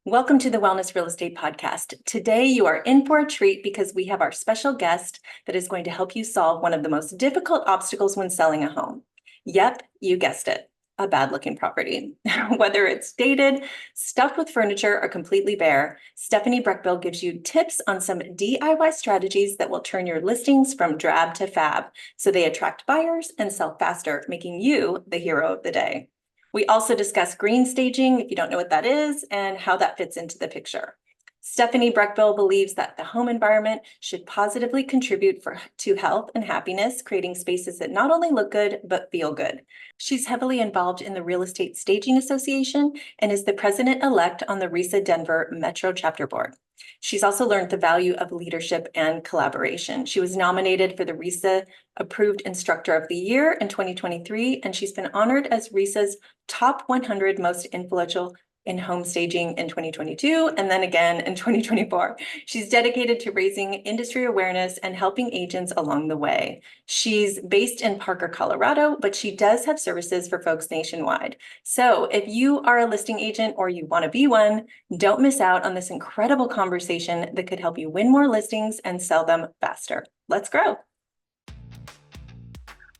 Welcome to the Wellness Real Estate Podcast. Today, you are in for a treat because we have our special guest that is going to help you solve one of the most difficult obstacles when selling a home. Yep, you guessed it, a bad-looking property. Whether it's dated, stuffed with furniture, or completely bare, Stephanie Breckbill gives you tips on some DIY strategies that will turn your listings from drab to fab, so they attract buyers and sell faster, making you the hero of the day. We also discuss green staging, if you don't know what that is, and how that fits into the picture. Stephanie Breckbill believes that the home environment should positively contribute to health and happiness, creating spaces that not only look good, but feel good. She's heavily involved in the Real Estate Staging Association and is the president-elect on the RISA Denver Metro Chapter Board. She's also learned the value of leadership and collaboration. She was nominated for the RISA Approved Instructor of the Year in 2023, and she's been honored as RISA's Top 100 Most Influential in Home Staging in 2022, and then again in 2024. She's dedicated to raising industry awareness and helping agents along the way. She's based in Parker, Colorado, but she does have services for folks nationwide. So if you are a listing agent or you want to be one, don't miss out on this incredible conversation that could help you win more listings and sell them faster. Let's grow.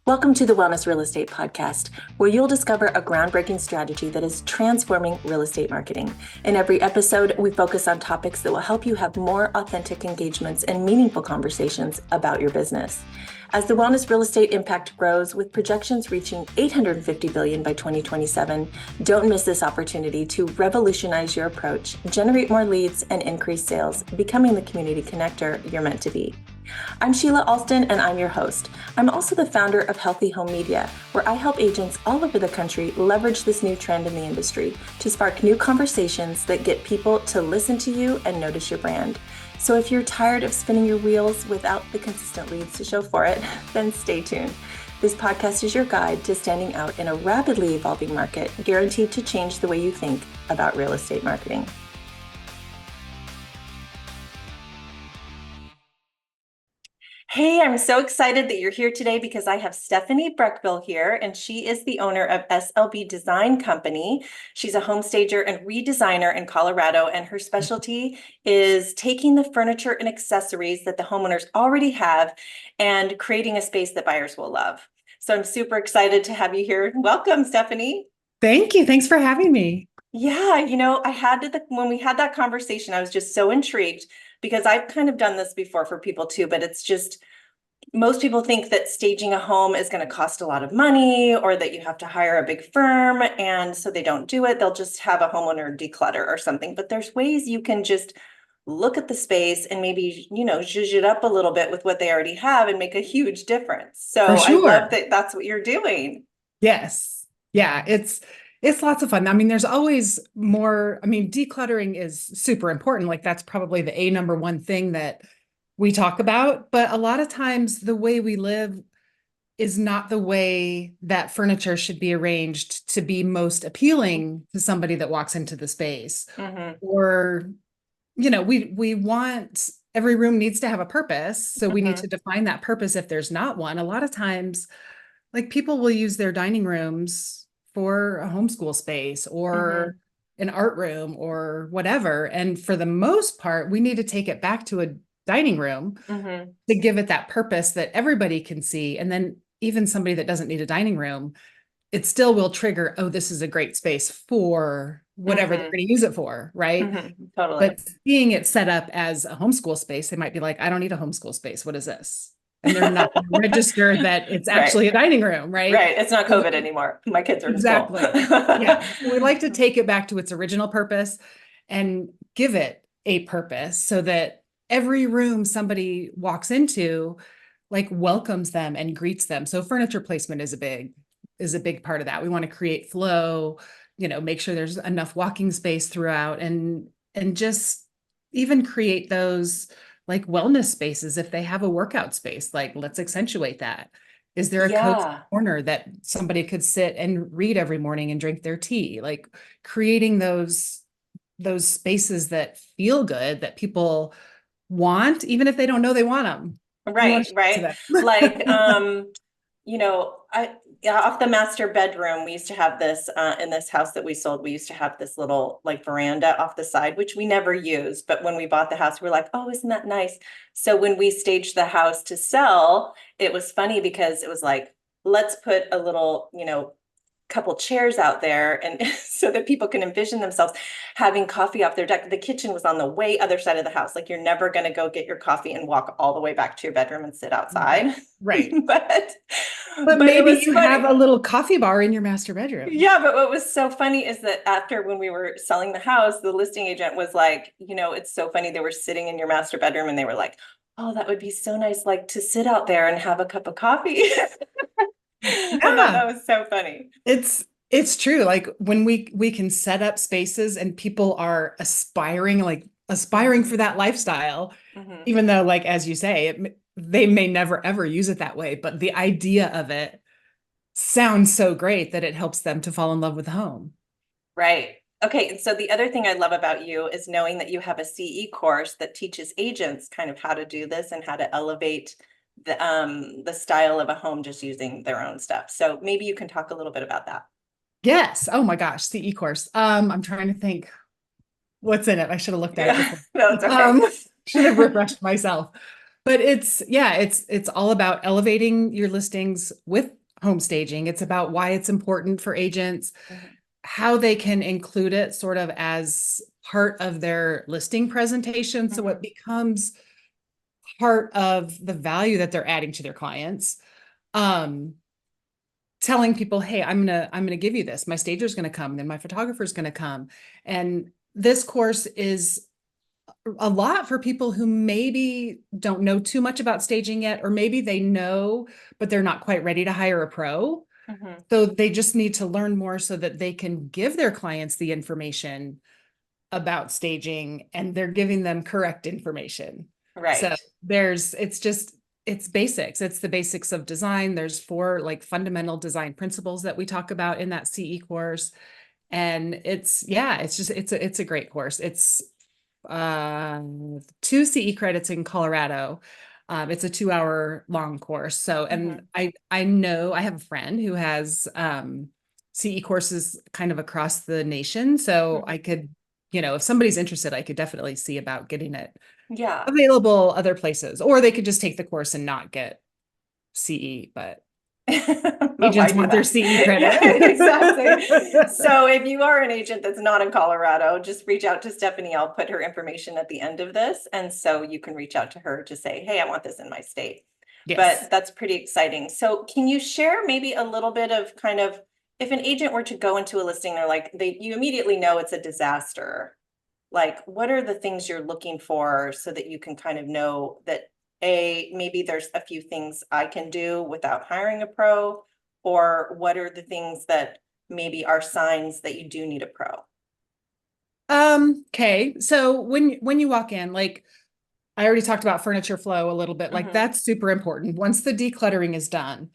Welcome to the Wellness Real Estate Podcast, where you'll discover a groundbreaking strategy that is transforming real estate marketing. In every episode, we focus on topics that will help you have more authentic engagements and meaningful conversations about your business. As the wellness real estate impact grows, with projections reaching $850 billion by 2027, don't miss this opportunity to revolutionize your approach, generate more leads, and increase sales, becoming the community connector you're meant to be. I'm Sheila Alston, and I'm your host. I'm also the founder of Healthy Home Media, where I help agents all over the country leverage this new trend in the industry to spark new conversations that get people to listen to you and notice your brand. So if you're tired of spinning your wheels without the consistent leads to show for it, then stay tuned. This podcast is your guide to standing out in a rapidly evolving market, guaranteed to change the way you think about real estate marketing. Hey, I'm so excited that you're here today because I have Stephanie Breckbill here, and she is the owner of SLB Design Company. She's a home stager and redesigner in Colorado, and her specialty is taking the furniture and accessories that the homeowners already have and creating a space that buyers will love. So I'm super excited to have you here. Welcome, Stephanie. Thank you. Thanks for having me. Yeah, when we had that conversation, I was just so intrigued because I've kind of done this before for people too, but it's just most people think that staging a home is going to cost a lot of money or that you have to hire a big firm, and so they don't do it. They'll just have a homeowner declutter or something. But there's ways you can just look at the space and maybe, zhuzh it up a little bit with what they already have and make a huge difference. So For sure. I love that that's what you're doing. Yes. Yeah, it's lots of fun. I mean, there's always more. I mean, decluttering is super important. Like that's probably the number one thing that we talk about. But a lot of times the way we live is not the way that furniture should be arranged to be most appealing to somebody that walks into the space. Mm-hmm. Or, we want every room needs to have a purpose. So we need to define that purpose if there's not one. A lot of times, like people will use their dining rooms for a homeschool space or an art room or whatever. And for the most part, we need to take it back to a dining room to give it that purpose that everybody can see. And then even somebody that doesn't need a dining room, it still will trigger, oh, this is a great space for whatever they're going to use it for, right? Totally. But seeing it set up as a homeschool space, they might be like, I don't need a homeschool space. What is this? And they're not going to register that it's actually a dining room, right? Right. It's not COVID anymore. My kids are exactly. in school. Yeah. We like to take it back to its original purpose and give it a purpose so that every room somebody walks into like welcomes them and greets them. So furniture placement is a big part of that. We want to create flow, make sure there's enough walking space throughout and just even create those like wellness spaces. If they have a workout space, like let's accentuate that. Is there a cozy corner that somebody could sit and read every morning and drink their tea? Like creating those spaces that feel good, that people want, even if they don't know they want them. Right. Like, Yeah, off the master bedroom, we used to have this, in this house that we sold, we used to have this little like veranda off the side, which we never used. But when we bought the house, we were like, oh, isn't that nice? So when we staged the house to sell, it was funny because it was like, let's put a little, couple chairs out there and so that people can envision themselves having coffee off their deck. The kitchen was on the way other side of the house. Like you're never going to go get your coffee and walk all the way back to your bedroom and sit outside. Right. but But but it maybe was you have funny. a little coffee bar in your master bedroom. Yeah, but what was so funny is that after when we were selling the house, the listing agent was like, it's so funny. They were sitting in your master bedroom and they were like, oh, that would be so nice, like to sit out there and have a cup of coffee. I thought Yeah, that was so funny. it's true. Like when we can set up spaces and people are aspiring for that lifestyle, Mhm. even though, like as you say, they may never ever use it that way, but the idea of it sounds so great that it helps them to fall in love with the home. Right. Okay. And so the other thing I love about you is knowing that you have a CE course that teaches agents kind of how to do this and how to elevate the style of a home just using their own stuff. So maybe you can talk a little bit about that. Yes. Oh my gosh, CE course. I'm trying to think what's in it. I should have looked at it Yeah, before. no, it's okay. Um, should have refreshed myself. But it's all about elevating your listings with home staging. It's about why it's important for agents, Mhm. how they can include it sort of as part of their listing presentation. So it Mhm. becomes part of the value that they're adding to their clients. Um, Telling people, hey, I'm gonna give you this. My stager's gonna come, then my photographer's gonna come. And this course is a lot for people who maybe don't know too much about staging yet, or maybe they know, but they're not quite ready to hire a pro. Mhm. So they just need to learn more so that they can give their clients the information about staging and they're giving them correct information. So Right. it's basics. It's the basics of design. There's four like fundamental design principles that we talk about in that CE course. And it's a great course. It's uh, 2 CE credits in Colorado. It's a 2 hour long course. So, and Mhm. I know I have a friend who has CE courses kind of across the nation. So I Mhm. could, if somebody's interested, I could definitely see about getting it Yeah. available other places, or they could just take the course and not get CE, but But why agents do want their that? CE Yeah, credit. exactly. So if you are an agent that's not in Colorado, just reach out to Stephanie. I'll put her information at the end of this. And so you can reach out to her to say, hey, I want this in my state. But Yes. that's pretty exciting. So can you share maybe a little bit of kind of if an agent were to go into a listing, they're like, you immediately know it's a disaster. Like, what are the things you're looking for so that you can kind of know that maybe there's a few things I can do without hiring a pro, or what are the things that maybe are signs that you do need a pro? Okay. So when you walk in, like I already talked about furniture flow a little bit, like Mhm. that's super important once the decluttering is done.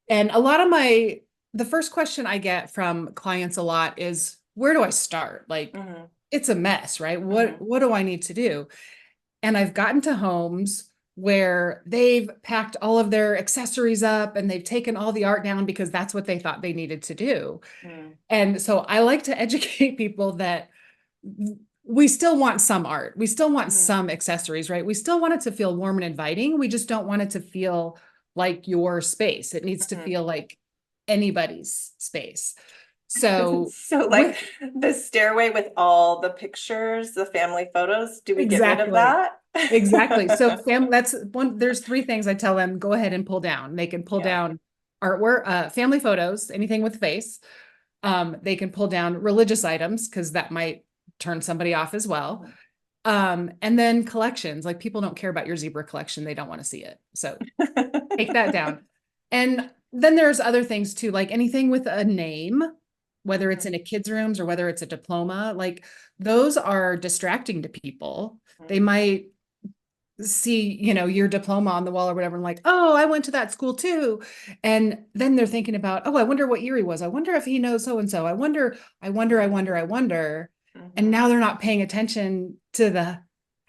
And the first question I get from clients a lot is, where do I start? Like, Mhm. it's a mess, right? What Mhm. what do I need to do? And I've gotten to homes where they've packed all of their accessories up and they've taken all the art down because that's what they thought they needed to do. Mhm. And so I like to educate people that we still want some art. We still want Mhm. some accessories, right? We still want it to feel warm and inviting. We just don't want it to feel like your space. It needs to Mhm. feel like anybody's space. So So like with the stairway with all the pictures, the family photos, do we get rid of exactly, that? exactly. So that's one, there's three things I tell them, go ahead and pull down. They can pull Yeah. down artwork, family photos, anything with face. They can pull down religious items because that might turn somebody off as well. Mhm. And then collections, like people don't care about your zebra collection. They don't want to see it. So take that down. And then there's other things too, like anything with a name, whether it's Mhm. in a kid's rooms or whether it's a diploma, like those are distracting to people. They Mhm. might see, your diploma on the wall or whatever, and like, oh, I went to that school too. And then they're thinking about, oh, I wonder what year he was. I wonder if he knows so and so. I wonder. And Mhm. now they're not paying attention to the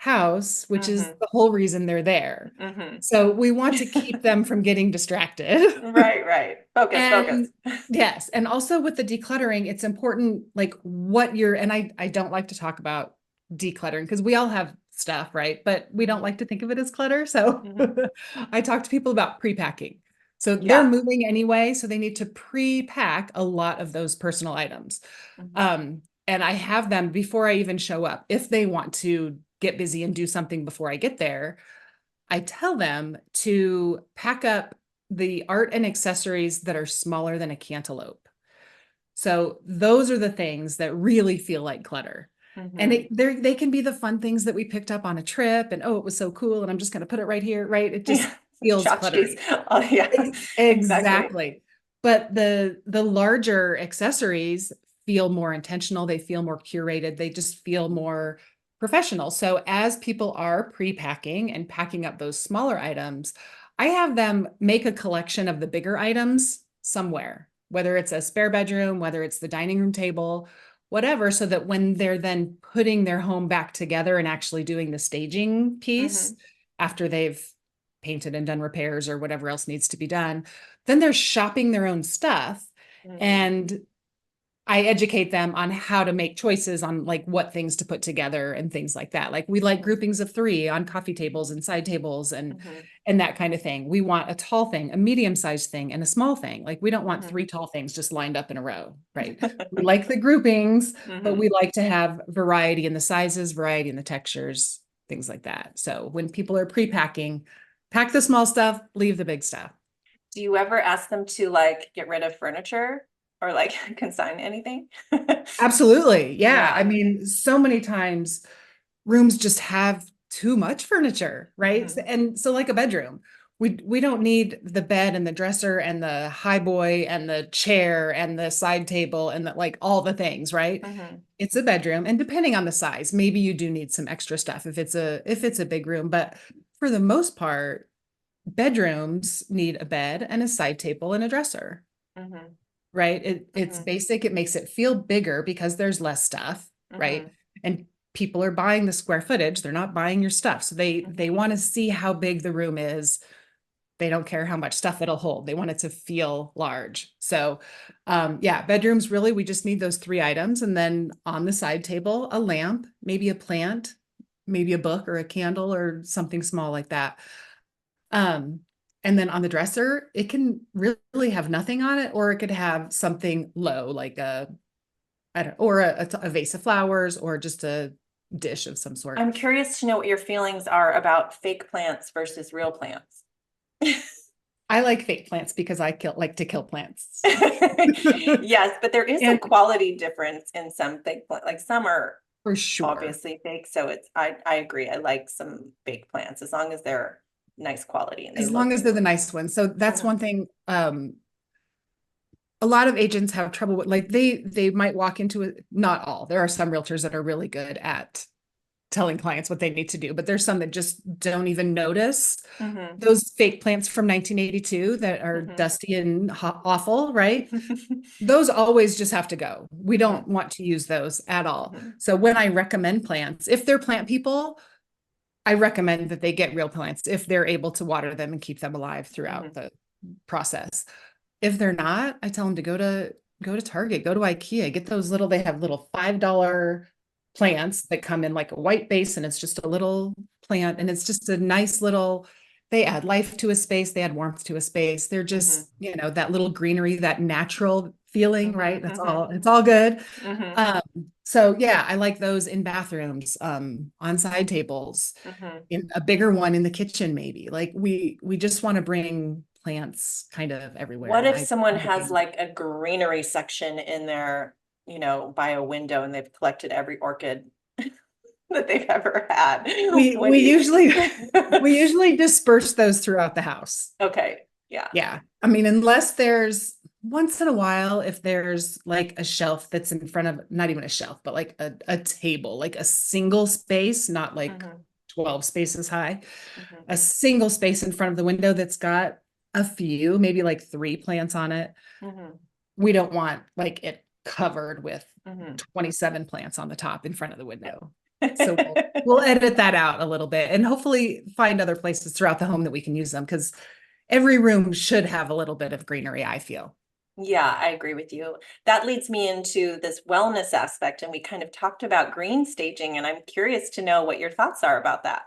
house, which is Mhm. the whole reason they're there. Mhm. So we want to keep them from getting distracted. Right, right. Focus, And focus. yes, and also with the decluttering, it's important like what you're, and I don't like to talk about decluttering because we all have stuff, right? But we don't Mhm. like to think of it as clutter. So Mhm. I talk to people about pre-packing. So they're Yeah. moving anyway, so they need to pre-pack a lot of those personal items. Mhm. And I have them before I even show up. If they want to get busy and do something before I get there, I tell them to pack up the art and accessories that are smaller than a cantaloupe. So those are the things that really feel like clutter. And Mhm. they can be the fun things that we picked up on a trip and oh, it was so cool. And I'm just going to put it right here, right? It just Yeah. feels Tchotchkes. cluttery. Oh, yeah. Exactly. Exactly. But the larger accessories feel more intentional, they feel more curated, they just feel more professional. So as people are pre-packing and packing up those smaller items, I have them make a collection of the bigger items somewhere, whether it's a spare bedroom, whether it's the dining room table, whatever, so that when they're then putting their home back together and actually doing the staging piece Mhm. after they've painted and done repairs or whatever else needs to be done, then they're shopping their own stuff. Mhm. And I educate them on how to make choices on like what things to put together and things like that. Like we like Mhm. groupings of 3 on coffee tables and side tables Mhm. and that kind of thing. We want a tall thing, a medium-sized thing, and a small thing. Like we don't want Mhm. 3 tall things just lined up in a row, right? We like the groupings, but Mhm. we like to have variety in the sizes, variety in the textures, things like that. So when people are pre-packing, pack the small stuff, leave the big stuff. Do you ever ask them to like get rid of furniture or like consign anything? Absolutely. Yeah. I Yeah. mean, so many times rooms just have too much furniture, right? Mhm. And so like a bedroom, we don't need the bed and the dresser and the high boy and the chair and the side table and the, like all the things, right? Mhm. It's a bedroom and depending on the size, maybe you do need some extra stuff if it's a big room, but for the most part, bedrooms need a bed and a side table and a dresser, Mhm. right? It's Mhm. basic. It makes it feel bigger because there's less stuff, right? Mhm. And people are buying the square footage. They're not buying your stuff. So they Mhm. want to see how big the room is. They don't care how much stuff it'll hold. They want it to feel large. So yeah, bedrooms really, we just need those 3 items. And then on the side table, a lamp, maybe a plant, maybe a book or a candle or something small like that. Um, and then on the dresser, it can really have nothing on it, or it could have something low, like I don't, or a vase of flowers, or just a dish of some sort. I'm curious to know what your feelings are about fake plants versus real plants. I like fake plants because like to kill plants. Yes, but there is a And quality difference in some fake plant, like some are for sure, obviously fake, so it's I agree. I like some fake plants as long as they're nice quality and they as long look as they're the nice ones. So that's Mhm. one thing. A lot of agents have trouble with, like they might walk into it. Not all. There are some realtors that are really good at telling clients what they need to do, but there's some that just don't even notice Mhm. those fake plants from 1982 that are Mhm. dusty and awful, right? Those always just have to go. We don't Mhm. want to use those at all. Mhm. So when I recommend plants, if they're plant people, I recommend that they get real plants if they're able to water them and keep them alive throughout Mhm. the process. If they're not, I tell them to go to Target, go to IKEA, get those little, they have little $5 plants that come in like a white base and it's just a little plant and it's just a nice little, they add life to a space, they add warmth to a space. They're Mhm. just, that little greenery, that natural feeling, right? Mhm. That's Mhm. all, it's all good. Mhm. Um, so yeah, I like those in bathrooms, on side tables, Mhm. in a bigger one in the kitchen, maybe. Like we just want to bring plants kind of everywhere. What And if I someone has advocate. like a greenery section in their, by a window and they've collected every orchid that they've ever had? We What we do you usually think? we usually disperse those throughout the house. Okay, yeah. Yeah. I mean, unless there's once in a while, if there's like a shelf that's in front of, not even a shelf, but like a table, like a single space, not like Mhm. 12 spaces high, Mhm. a single space in front of the window that's got a few, maybe like 3 plants on it. Mhm. We don't want like it covered with Mhm. 27 plants on the top in front of the window. So we'll edit that out a little bit and hopefully find other places throughout the home that we can use them, because every room should have a little bit of greenery, I feel. Yeah, I agree with you. That leads me into this wellness aspect, and we kind of talked about green staging, and I'm curious to know what your thoughts are about that.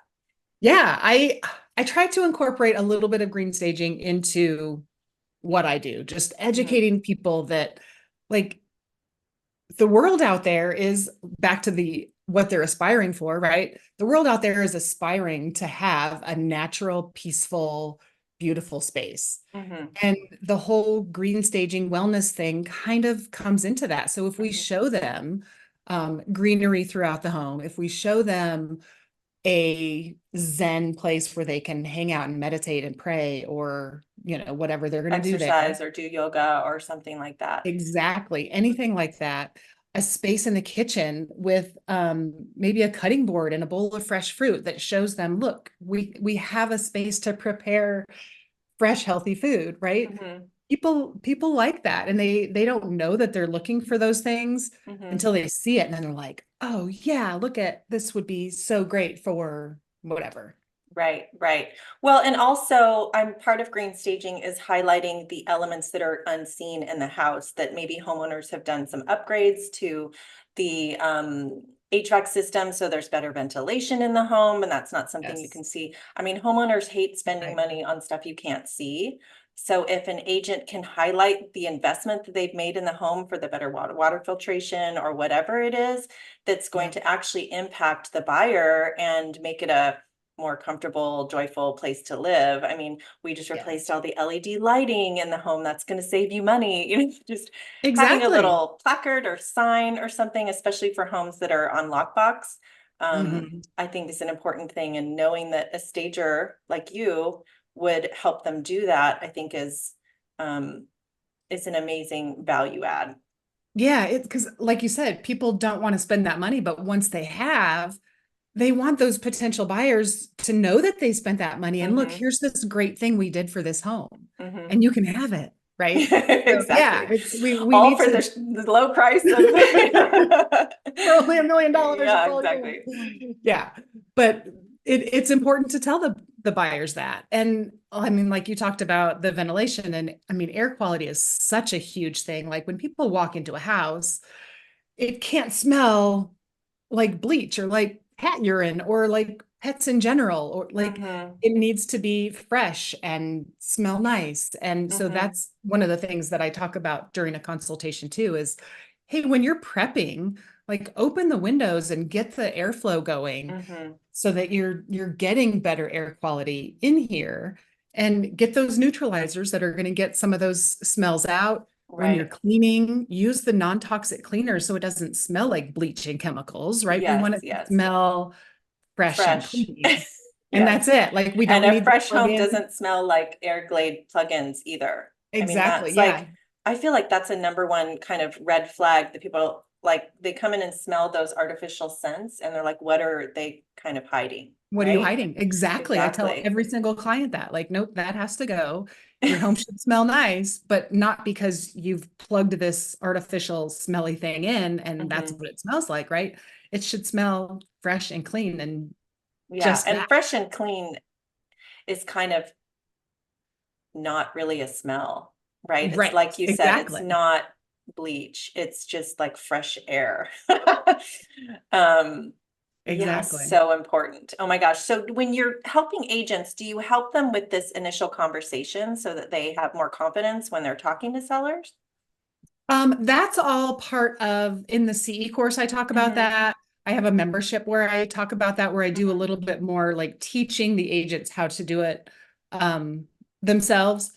Yeah, I try to incorporate a little bit of green staging into what I do, just Mhm, educating people that, like, the world out there is back to the what they're aspiring for, right? The world out there is aspiring to have a natural, peaceful, beautiful space. mhm, And the whole green staging wellness thing kind of comes into that. So if we mhm. show them greenery throughout the home, if we show them a Zen place where they can hang out and meditate and pray, or, whatever they're going to do there. Exercise or do yoga or something like that. Exactly. Anything like that. A space in the kitchen with maybe a cutting board and a bowl of fresh fruit that shows them, look, we have a space to prepare fresh, healthy food, right? Mhm, People like that, and they don't know that they're looking for those things mhm. until they see it, and then they're like, oh yeah, look at this, would be so great for whatever. Right, right. Well, and also I'm part of green staging is highlighting the elements that are unseen in the house that maybe homeowners have done some upgrades to the HVAC system, so there's better ventilation in the home, and that's not something you Yes. can see. I mean, homeowners hate spending Right. money on stuff you can't see. So if an agent can highlight the investment that they've made in the home for the better water filtration or whatever it is, that's going Yeah. to actually impact the buyer and make it a more comfortable, joyful place to live. I mean, we just replaced Yes. all the LED lighting in the home. That's going to save you money. Just having a Exactly. little placard or sign or something, especially for homes that are on lockbox, Mhm. I think is an important thing. And knowing that a stager like you would help them do that, I think um, is an amazing value add. Yeah, it's because, like you said, people don't want to spend that money, but once they have, they want those potential buyers to know that they spent that money. And look, Hmm. here's this great thing we did for this home, Hmm. and you can have it, right? So yeah, Exactly. it's we All need for to. the low price of. For only $1 million, it's Yeah, all yours. exactly. Yeah, but it's important to tell the buyers that. And I mean, like you talked about the ventilation, and I mean, air quality is such a huge thing. Like when people walk into a house, it can't smell like bleach or like cat urine or like pets in general, or like Hmm. it needs to be fresh and smell nice. And so Hmm. that's one of the things that I talk about during a consultation too is, hey, when you're prepping, like open the windows and get the airflow going Hmm. so that you're getting better air quality in here, and get those neutralizers that are going to get some of those smells out. When you're Right. cleaning, use the non-toxic cleaner so it doesn't smell like bleaching chemicals, right? We Yes, want it to yes. smell fresh and Fresh. clean. And Yes. that's it. Like we And don't a need to fresh plug home in. doesn't smell like Airglade plugins either. I mean, Exactly. that's Yeah. like, I feel like that's a number one kind of red flag that people like, they come in and smell those artificial scents and they're like, what are they kind of hiding? What are you Right? hiding? Exactly. I tell Exactly. every single client that, like, nope, that has to go. Your home should smell nice, but not because you've plugged this artificial smelly thing in and that's Hmm. what it smells like, right? It should smell fresh and clean, and Yeah. just And that. fresh and clean is kind of not really a smell, right? It's Right. like you said, it's Exactly. not bleach. It's just like fresh air. Um, yeah, Exactly. so important. Oh my gosh. So when you're helping agents, do you help them with this initial conversation so that they have more confidence when they're talking to sellers? That's all part of in the CE course. I talk about Hmm. that. I have a membership where I talk about that, where I do a Hmm. little bit more like teaching the agents how to do it themselves.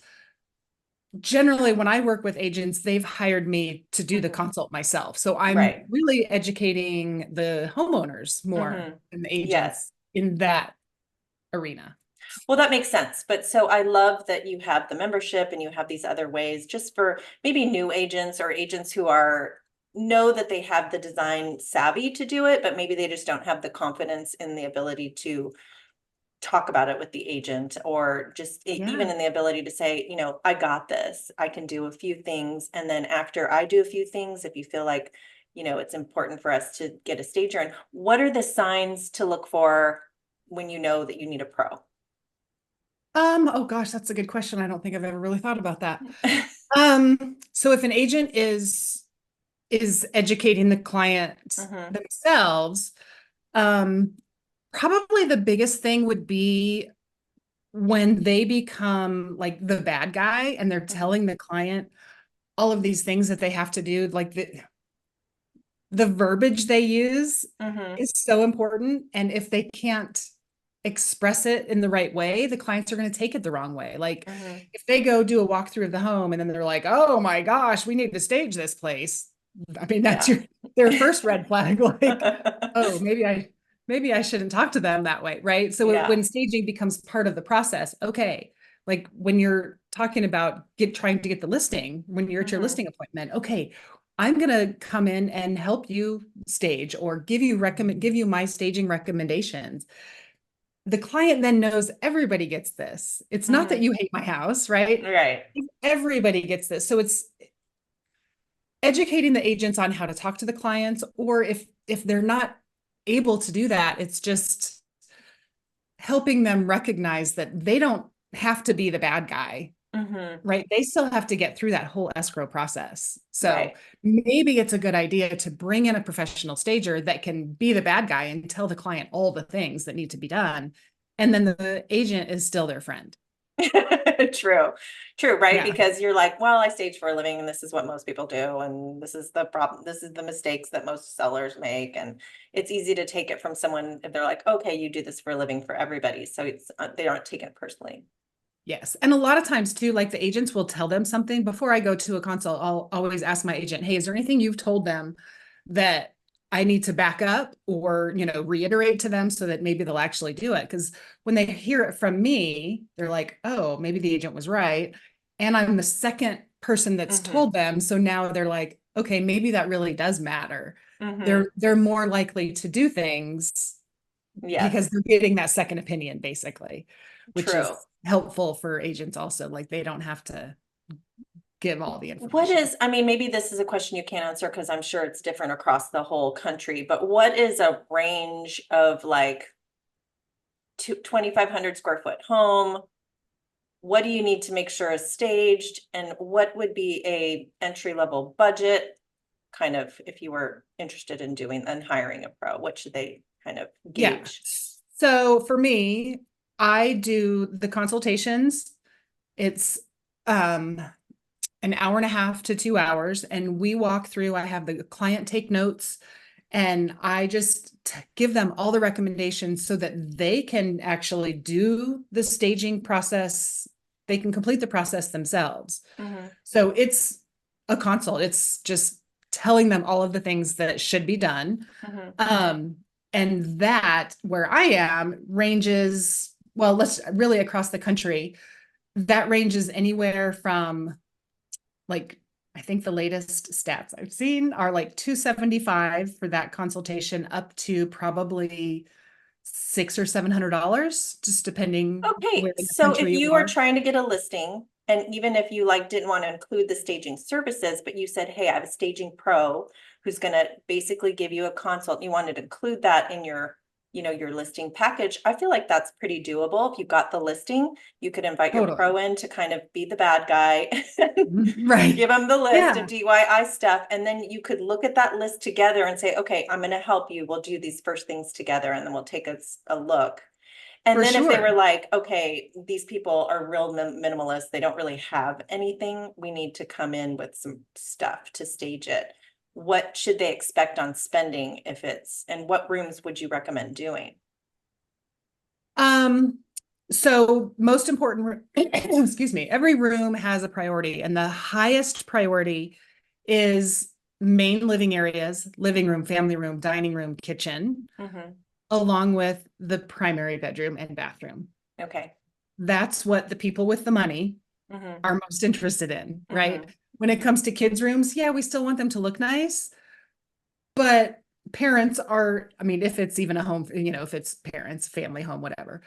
Generally, when I work with agents, they've hired me to do the Hmm. consult myself. So I'm Right. really educating the homeowners more Hmm. than the Yes. agents in that arena. Well, that makes sense. But so I love that you have the membership and you have these other ways just for maybe new agents or agents who are know that they have the design savvy to do it, but maybe they just don't have the confidence in the ability to talk about it with the agent or just even Yeah. in the ability to say, I got this. I can do a few things. And then after I do a few things, if you feel like it's important for us to get a stager. And what are the signs to look for when you know that you need a pro? Oh gosh, that's a good question. I don't think I've ever really thought about that. So if an agent is educating the client Mhm. themselves, um, probably the biggest thing would be when they become like the bad guy and they're telling the client all of these things that they have to do, like the verbiage they use Mhm. is so important. And if they can't express it in the right way, the clients are going to take it the wrong way. Like Mhm. if they go do a walkthrough of the home and then they're like, oh my gosh, we need to stage this place. I mean, that's Yeah. their first red flag. Like, oh, maybe I shouldn't talk to them that way. Right. So Yeah. when staging becomes part of the process, okay. Like when you're talking about trying to get the listing, when you're at your Mhm. listing appointment, okay, I'm going to come in and help you stage or give you my staging recommendations. The client then knows everybody gets this. It's not that Mhm. you hate my house, right? Right. Everybody gets this. So it's educating the agents on how to talk to the clients, or if they're not able to do that, it's just helping them recognize that they don't have to be the bad guy, Mhm. right? They still have to get through that whole escrow process. So Right. maybe it's a good idea to bring in a professional stager that can be the bad guy and tell the client all the things that need to be done. And then the agent is still their friend. True. True, right? Yeah. Because you're like, well, I stage for a living and this is what most people do. And this is the problem. This is the mistakes that most sellers make. And it's easy to take it from someone if they're like, okay, you do this for a living for everybody. So they aren't taking it personally. Yes. And a lot of times too, like the agents will tell them something before I go to a consult. I'll always ask my agent, hey, is there anything you've told them that I need to back up or, reiterate to them so that maybe they'll actually do it? Because when they hear it from me, they're like, oh, maybe the agent was right. And I'm the second person that's Hmm. told them. So now they're like, okay, maybe that really does matter. Hmm. They're more likely to do things because Yes, they're getting that second opinion, basically, which is true. helpful for agents also. Like they don't have to give all the What information. is, I mean, maybe this is a question you can't answer because I'm sure it's different across the whole country, but what is a range of like 2,500 square foot home? What do you need to make sure is staged? And what would be a entry level budget? Kind of, if you were interested in doing and hiring a pro, what should they kind of Yeah. gauge? So for me, I do the consultations. It's an hour and a half to 2 hours, and we walk through. I have the client take notes, and I just give them all the recommendations so that they can actually do the staging process. They can complete the process themselves. Mhm. So it's a consult. It's just telling them all of the things that should be done. Mhm. Um, and that where I am ranges, well, let's really across the country, that ranges anywhere from like, I think the latest stats I've seen are like 275 for that consultation up to probably $600 or $700, just depending Okay, where in the so if country you you are are. trying to get a listing, and even if you like didn't want to include the staging services, but you said, hey, I have a staging pro who's gonna basically give you a consult, and you wanted to include that in your listing package, I feel like that's pretty doable. If you got the listing, you could invite your Totally. pro in to kind of be the bad guy. Right. Give them the list of Yeah, DIY stuff, and then you could look at that list together and say, okay, I'm gonna help you. We'll do these first things together, and then we'll take a look. And for then if they were sure. like, okay, these people are real minimalist, they don't really have anything, we need to come in with some stuff to stage it. What should they expect on spending if it's, and what rooms would you recommend doing? Um, so most important, excuse me, every room has a priority, and the highest priority is main living areas, living room, family room, dining room, kitchen, Mhm. along with the primary bedroom and bathroom. Okay. That's what the people with the money Mhm. are most interested in, right? Mhm. When it comes to kids' rooms, yeah, we still want them to look nice, but parents are, I mean, if it's even a home, if it's parents, family home, whatever,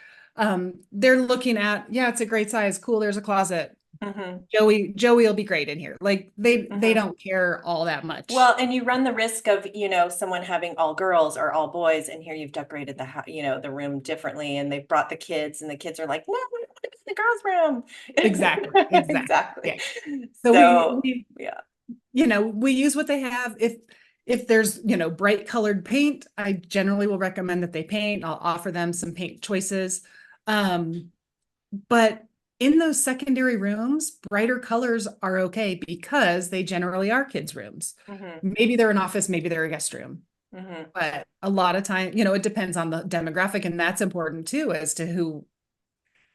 they're looking at, yeah, it's a great size, cool, there's a closet, Mhm. Joey will be great in here. Like they Mhm. don't care all that much. Well, and you run the risk of, someone having all girls or all boys, and here you've decorated the room differently, and they've brought the kids, and the kids are like, no, we want to be in the Exactly. girls' room. Exactly. Exactly. Yeah. So So, yeah. we use what they have. If there's, bright colored paint, I generally will recommend that they paint. I'll offer them some paint choices. Um, but in those secondary rooms, brighter colors are okay because they generally are kids' rooms. Mhm. Maybe they're an office, maybe they're a guest room. Mhm. But a lot of time, it depends on the demographic, and that's important too, as to who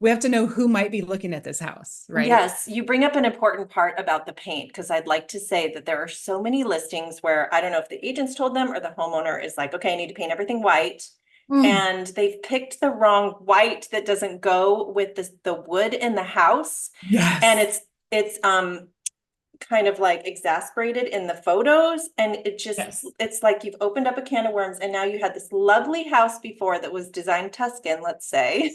we have to know who might be looking at this house, right? Yes, you bring up an important part about the paint, because I'd like to say that there are so many listings where I don't know if the agents told them or the homeowner is like, okay, I need to paint everything white. Mm, And they've picked the wrong white that doesn't go with the wood in the house. And yes. it's kind of like exasperated in the photos, and Yes. it's like you've opened up a can of worms, and now you had this lovely house before that was designed Tuscan, let's say.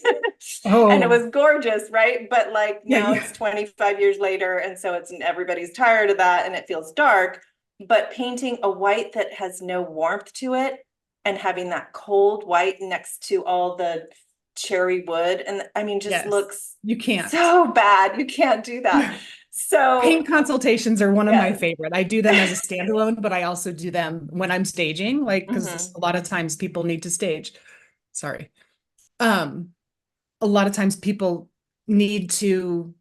And it Oh, was gorgeous, right? But like yeah, now yeah. it's 25 years later, and so everybody's tired of that, and it feels dark. But painting a white that has no warmth to it, and having that cold white next to all the cherry wood, and I mean, just Yes. looks You can't. so bad. You can't do that. So Paint consultations are one of my yes. favorite. I do them as a standalone, but I also do them when I'm staging, like, because Hmm. a lot of times people need to stage. Sorry. Um, a lot of times people need to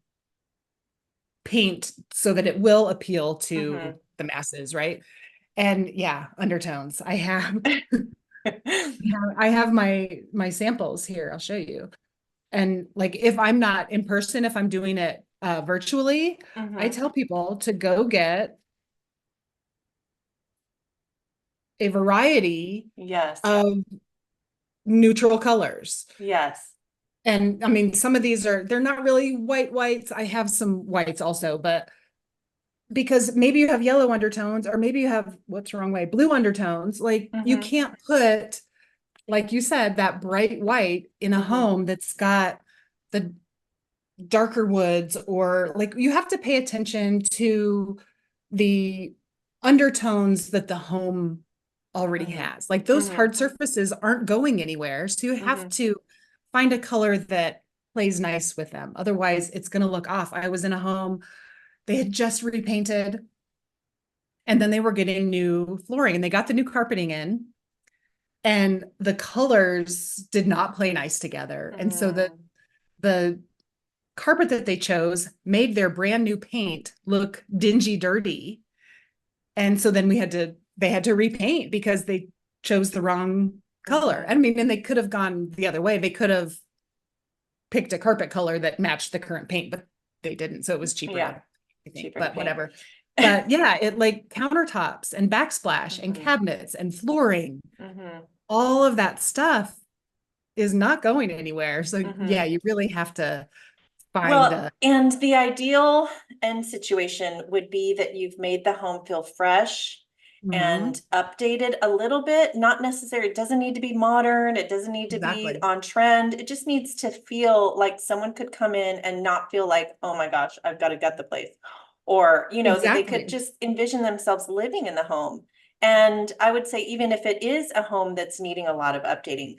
paint so that it will appeal to Hmm. the masses, right? And yeah, undertones. I have my samples here. I'll show you. And like if I'm not in person, if I'm doing it virtually, I Hmm. tell people to go get a variety Yes. of neutral colors. Yes. And I mean, some of these they're not really whites. I have some whites also, but because maybe you have yellow undertones, or maybe you have, what's the wrong way, blue undertones, like you Hmm. can't put, like you said, that bright white in a Hmm. home that's got the darker woods, or like you have to pay attention to the undertones that the home already Hmm. has. Like those Hmm. hard surfaces aren't going anywhere. So you have Hmm. to find a color that plays nice with them. Otherwise, it's going to look off. I was in a home, they had just repainted, and then they were getting new flooring, and they got the new carpeting in, and the colors did not play nice together. And so Hmm. the carpet that they chose made their brand new paint look dingy, dirty. And so then they had to repaint because they chose the wrong color. I Hmm. mean, and they could have gone the other way. They could have picked a carpet color that matched the current paint, but they didn't. So it was cheaper Yeah. to, I think, Cheaper to but paint. whatever. But yeah, it like countertops and backsplash and Hmm. cabinets and flooring, Hmm. all of that stuff is not going anywhere. So yeah, Hmm. you really have to find Well, and the ideal end situation would be that you've made the home feel fresh Mhm. and updated a little bit. Not necessarily, it doesn't need to be modern, it doesn't need to be Exactly. on trend. It just needs to feel like someone could come in and not feel like, oh my gosh, I've got to gut the place. Or, that they could Exactly. just envision themselves living in the home. And I would say, even if it is a home that's needing a lot of updating,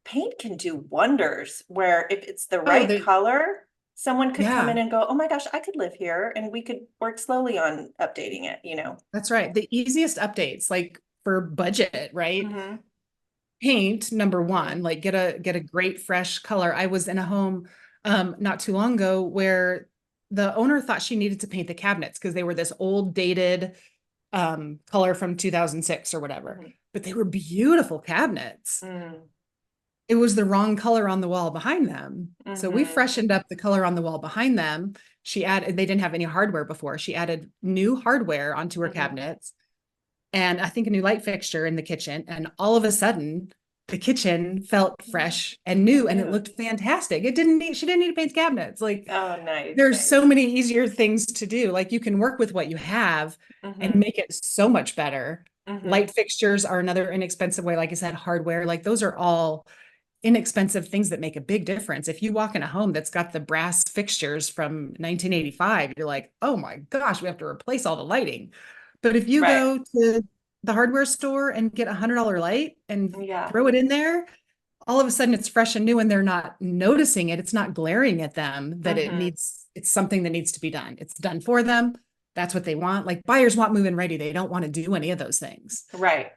paint can do wonders, where if it's the Oh, right color, someone could come in yeah, and go, oh my gosh, I could live here, and we could work slowly on updating it. that's right. The easiest updates, like for budget, right? Hmm. Paint, number Hmm. one, like get a great fresh color. I was in a home not too long ago where the owner thought she needed to paint the cabinets because they were this old dated color from 2006 or whatever. Hmm. But they were beautiful cabinets. Hmm. It was the wrong color on the wall behind them. So we Hmm. freshened up the color on the wall behind them. They didn't have any hardware before. She added new hardware onto her Hmm. cabinets, and I think a new light fixture in the kitchen. And all of a sudden, the kitchen felt fresh and new, And and it new. looked fantastic. She didn't need to paint cabinets. Like Oh, nice. there's so many easier things to do. Like you can work with what you have and Hmm. make it so much better. Hmm. Light fixtures are another inexpensive way. Like I said, hardware, like those are all inexpensive things that make a big difference. If you walk in a home that's got the brass fixtures from 1985, you're like, oh my gosh, we have to replace all the lighting. But if you Right. go to the hardware store and get $100 light and Yeah. throw it in there, all of a sudden it's fresh and new and they're not noticing it. It's not glaring at them that Hmm. it's something that needs to be done. It's done for them. That's what they want. Like buyers want move-in ready. They don't want to do any of those things. Right.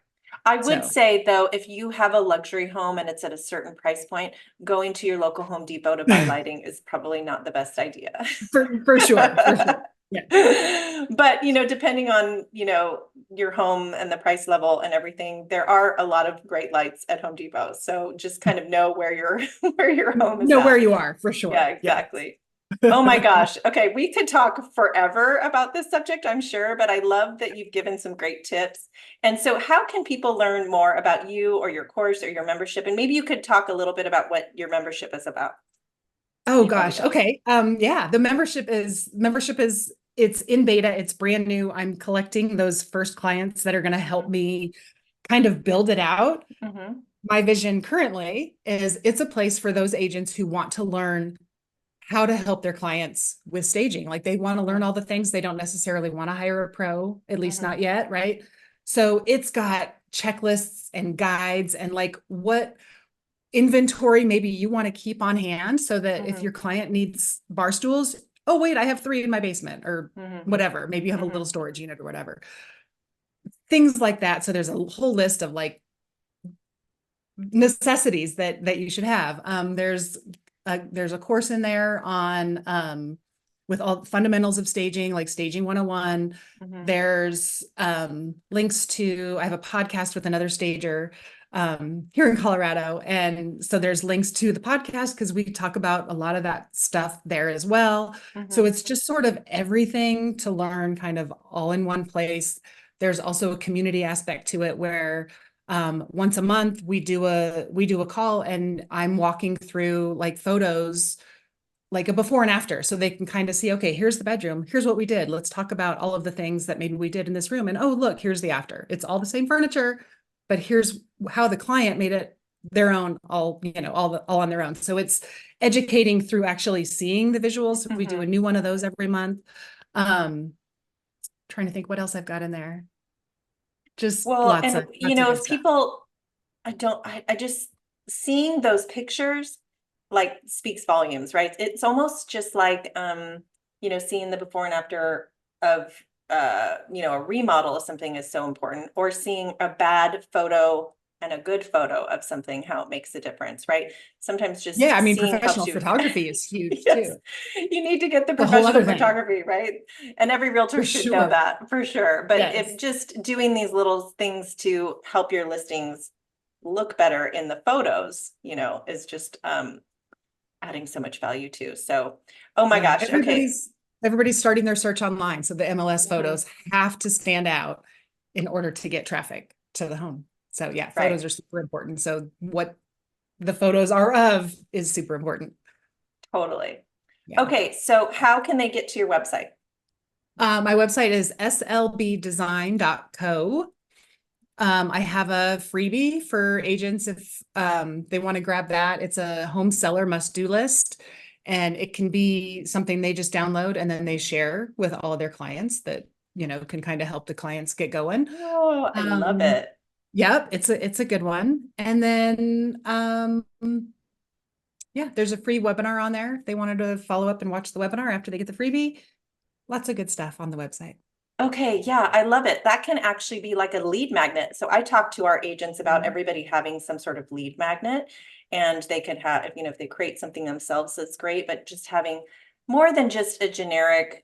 I would So say though, if you have a luxury home and it's at a certain price point, going to your local Home Depot to buy lighting is probably not the best idea. for sure, for sure. Yeah. But, depending on, your home and the price level and everything, there are a lot of great lights at Home Depot. So just kind of know where your where your home is Know where at. you are for Yeah, sure. Yeah. exactly. Oh my gosh. Okay, we could talk forever about this subject, I'm sure, but I love that you've given some great tips. And so how can people learn more about you or your course or your membership? And maybe you could talk a little bit about what your membership is about Oh before we gosh. go. Okay. Yeah, the membership is it's in beta, it's brand new. I'm collecting those first clients that are going to help me kind of build it out. Hmm. My vision currently is it's a place for those agents who want to learn how to help their clients with staging. Like they want to learn all the things. They don't necessarily want to hire a pro, at least Hmm. not yet, right? So it's got checklists and guides and like what inventory maybe you want to keep on hand so that if Hmm. your client needs bar stools, oh wait, I have 3 in my basement or Hmm. whatever. Maybe you have a Hmm. little storage unit or whatever. Things like that. So there's a whole list of like necessities that you should have. There's a course in there on with all fundamentals of staging, like staging 101. Hmm. There's links to I have a podcast with another stager here in Colorado. And so there's links to the podcast because we talk about a lot of that stuff there as well. So Hmm. it's just sort of everything to learn kind of all in one place. There's also a community aspect to it where once a month we do a call and I'm walking through like photos like a before and after so they can kind of see, okay, here's the bedroom, here's what we did, let's talk about all of the things that maybe we did in this room, and oh look, here's the after, it's all the same furniture but here's how the client made it their own, all on their own. So it's educating through actually seeing the visuals. We do Hmm. a new one of those every month. um Trying to think what else I've got in there, just Well, lots and of lots of good if stuff. people, I just seeing those pictures like speaks volumes, right? It's almost just like seeing the before and after of a remodel of something is so important, or seeing a bad photo and a good photo of something, how it makes a difference, right? Sometimes Yeah, just I mean, seeing helps professional you. photography is huge Yes, too. you need to get the The whole professional other thing. photography, right? And every realtor For should know sure. that for sure. But if Yes. just doing these little things to help your listings look better in the photos, is just adding so much value too. So, oh my Yeah. gosh. Okay. Everybody's starting their search online. So the MLS Mhm. photos have to stand out in order to get traffic to the home. So yeah, Right. photos are super important. So what the photos are of is super important. Totally. Yeah. Okay. So how can they get to your website? My website is slbdesign.co. I have a freebie for agents if they want to grab that. It's a home seller must-do list, and it can be something they just download and then they share with all of their clients that, can kind of help the clients get going. Oh, I love Um, it. yep, it's a good one. And then yeah, there's a free webinar on there. If they wanted to follow up and watch the webinar after they get the freebie. Lots of good stuff on the website. Okay, yeah, I love it. That can actually be like a lead magnet. So I talk to our agents about Mhm. everybody having some sort of lead magnet, and they could have, if they create something themselves, that's great, but just having more than just a generic,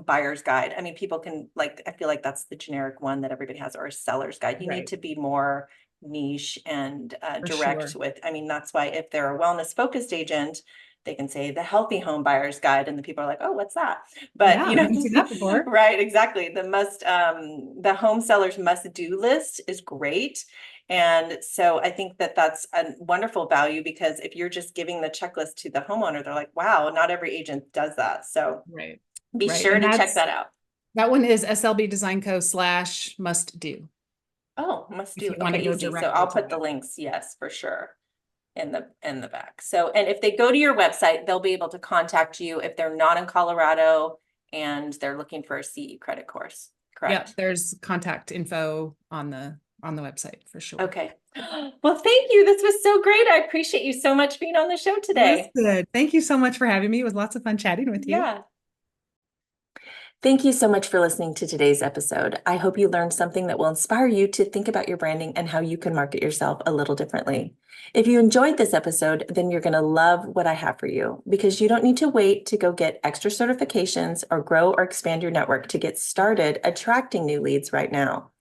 buyer's guide. I mean, people can like, I feel like that's the generic one that everybody has, or a seller's guide. You need Right, to be more niche and for direct sure. with, I mean, that's why if they're a wellness focused agent, they can say the healthy home buyer's guide, and the people are like, oh, what's that? But Yeah, I haven't seen that before. right, exactly. The home seller's must do list is great. And so I think that that's a wonderful value, because if you're just giving the checklist to the homeowner, they're like, wow, not every agent does that. So Right. be Right. sure And to check that out. that one is SLB Design Co. / must do Oh, must if do. you want to Okay, go easy. So directly I'll to put the that. links. Yes, for sure. in the back. So, and if they go to your website, they'll be able to contact you if they're not in Colorado and they're looking for a CE credit course, Yep, correct? there's contact info on the website for sure. Okay. Well, thank you. This was so great. I appreciate you so much being on the show today. That's good. Thank you so much for having me. It was lots of fun chatting with you. Yeah. Thank you so much for listening to today's episode. I hope you learned something that will inspire you to think about your branding and how you can market yourself a little differently. If you enjoyed this episode, then you're going to love what I have for you, because you don't need to wait to go get extra certifications or grow or expand your network to get started attracting new leads right now.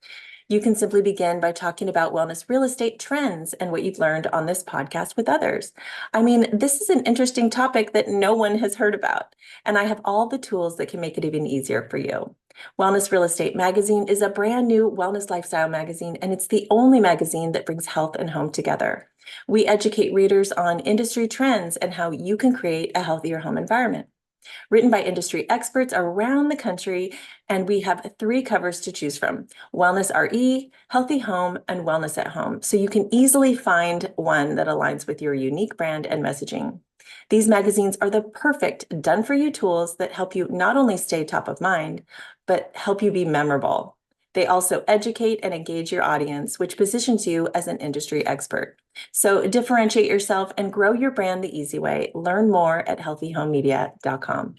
You can simply begin by talking about wellness real estate trends and what you've learned on this podcast with others. I mean, this is an interesting topic that no one has heard about, and I have all the tools that can make it even easier for you. Wellness Real Estate Magazine is a brand new wellness lifestyle magazine, and it's the only magazine that brings health and home together. We educate readers on industry trends and how you can create a healthier home environment. Written by industry experts around the country, and we have 3 covers to choose from: Wellness RE, Healthy Home, and Wellness at Home. So you can easily find one that aligns with your unique brand and messaging. These magazines are the perfect done-for-you tools that help you not only stay top of mind, but help you be memorable. They also educate and engage your audience, which positions you as an industry expert. So differentiate yourself and grow your brand the easy way. Learn more at healthyhomemedia.com.